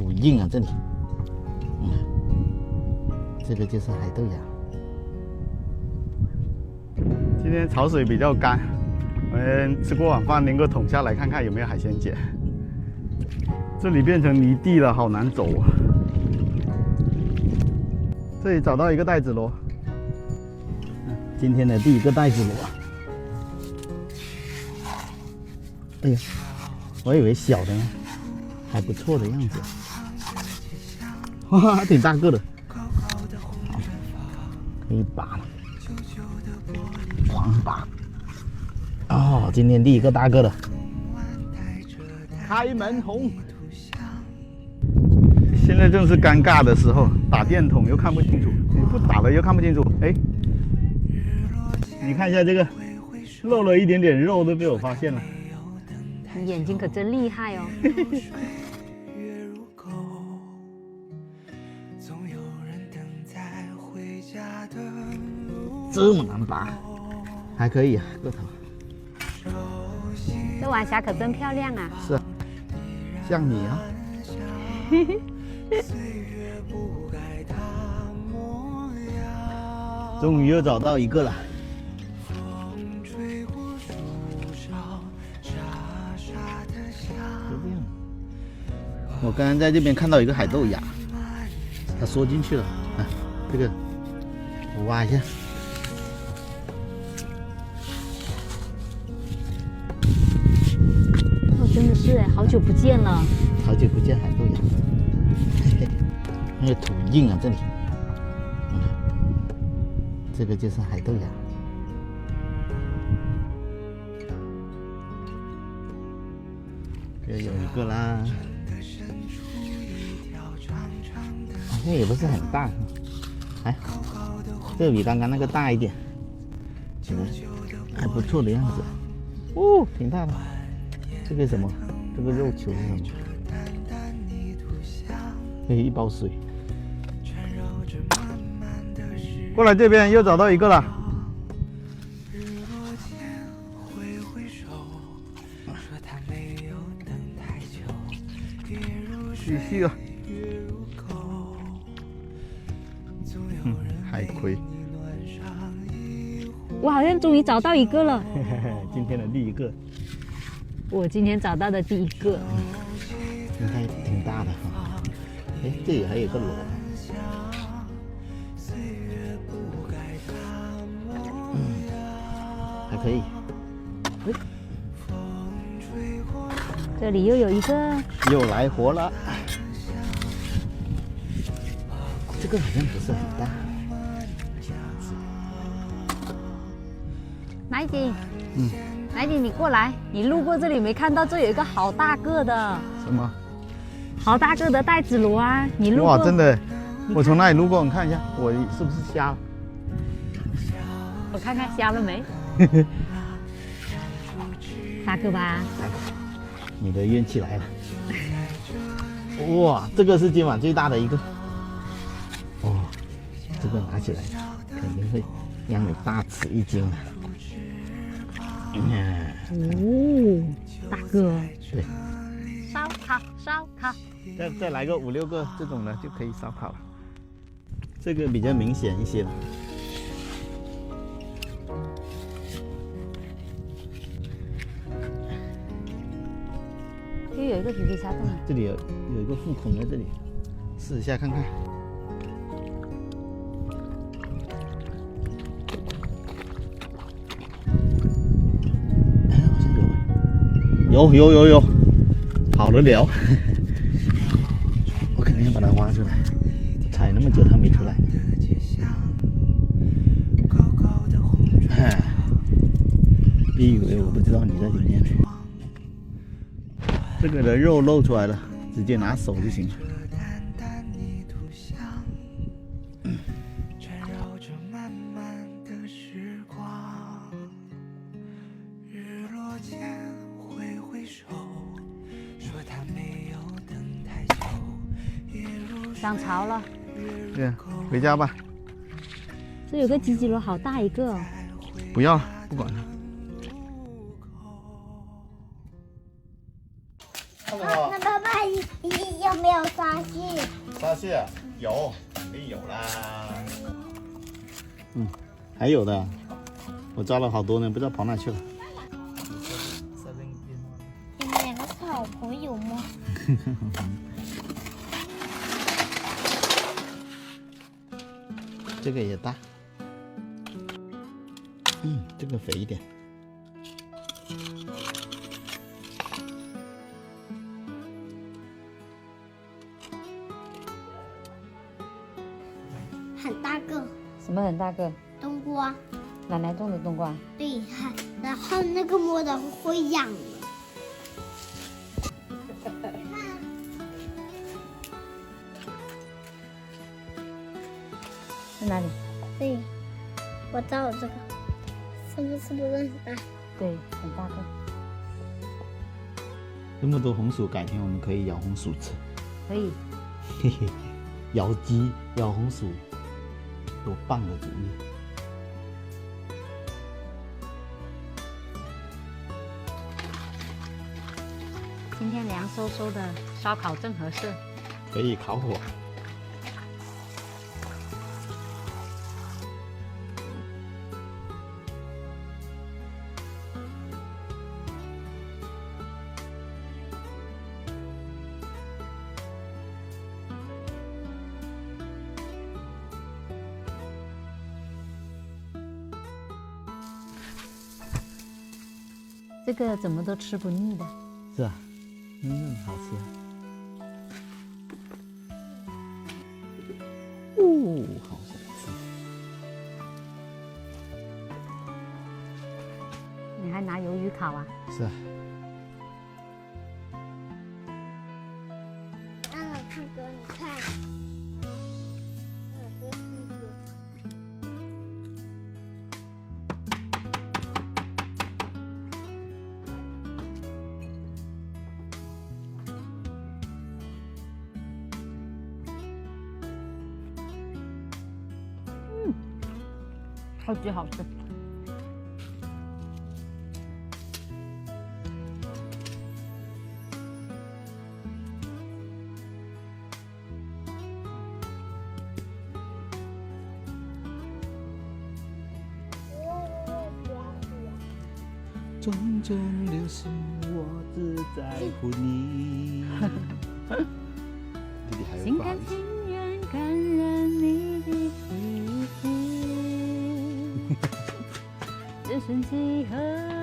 土硬啊，这里。这个就是海豆芽。今天潮水比较干，我们吃过晚饭拎个桶下来看看有没有海鲜捡。这里变成泥地了，好难走啊。这里找到一个带子螺，今天的第一个带子螺。哎呀，我以为小的呢，还不错的样子。哇，挺大个的。可以拔了，狂拔！哦，今天第一个大个的，开门红。现在正是尴尬的时候，打电筒又看不清楚，你不打了又看不清楚。哎，你看一下这个，漏了一点点肉都被我发现了。你眼睛可真厉害哦！这么难拔，还可以啊，个头。这晚霞可真漂亮啊！是啊，像你啊。终于又找到一个了。我刚刚在这边看到一个海豆芽，它缩进去了。啊，这个我挖一下。哦，真的是哎，好久不见了。好久不见海豆芽，嘿嘿，那个土硬啊，这里。这个就是海豆芽。这有一个啦。好像也不是很大，还好，这个比刚刚那个大一点，还不错的样子。哦，挺大的。这个什么？这个肉球是什么？嘿，一包水。过来这边又找到一个了。继续啊。海葵。我好像终于找到一个了。今天的第一个。我今天找到的第一个。应该挺大的哈。哎，这里还有个螺。还可以。哎，这里又有一个。又来活了。这个好像不是很大。奶姐，奶姐你过来，你路过这里没看到这有一个好大个的？什么？好大个的带子螺啊！你路过？哇，真的，我从那里路过，你看一下，我是不是瞎了？我看看瞎了没？大个吧？你的运气来了。哇，这个是今晚最大的一个。哦，这个拿起来肯定会让你大吃一惊的。哦，大个。对。烧烤，烧烤。再来个5、6个这种的就可以烧烤了。这个比较明显一些了。又有一个皮皮虾洞，这里有一个腹孔在这里，试一下看看。好像有，好得了。我肯定要把它挖出来，踩那么久它没出来。别以为我不知道你在里面。这个的肉露出来了，直接拿手就行了。涨潮了。对啊，回家吧。这有个吉吉螺，好大一个哦。不要了，不管了。那爸爸，你有没有沙蟹。沙蟹有，肯定有啦。嗯，还有的，我抓了好多呢，不知道跑哪去了。你们两个是好朋友吗？这个也大，这个肥一点。很大个什么很大个？冬瓜，奶奶种的冬瓜。对，然后那个摸的会痒的。在哪里？对，我找这个，是不是很大？对，很大个。这么多红薯，改天我们可以咬红薯吃。可以。嘿嘿，咬鸡、咬红薯，多棒的主意！今天凉飕飕的，烧烤正合适。可以烤火。这个怎么都吃不腻的。是啊，好吃。哦，好想吃。你还拿鱿鱼烤啊？是啊。让我看给你看。超级好吃。种种流星，我只在乎你。弟弟还有心不好意思。甘情愿感染你的气息，这瞬几何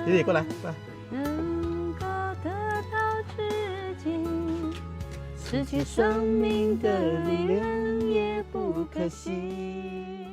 弟弟过来，过来。能够得到知己，失去生命的力量也不可惜。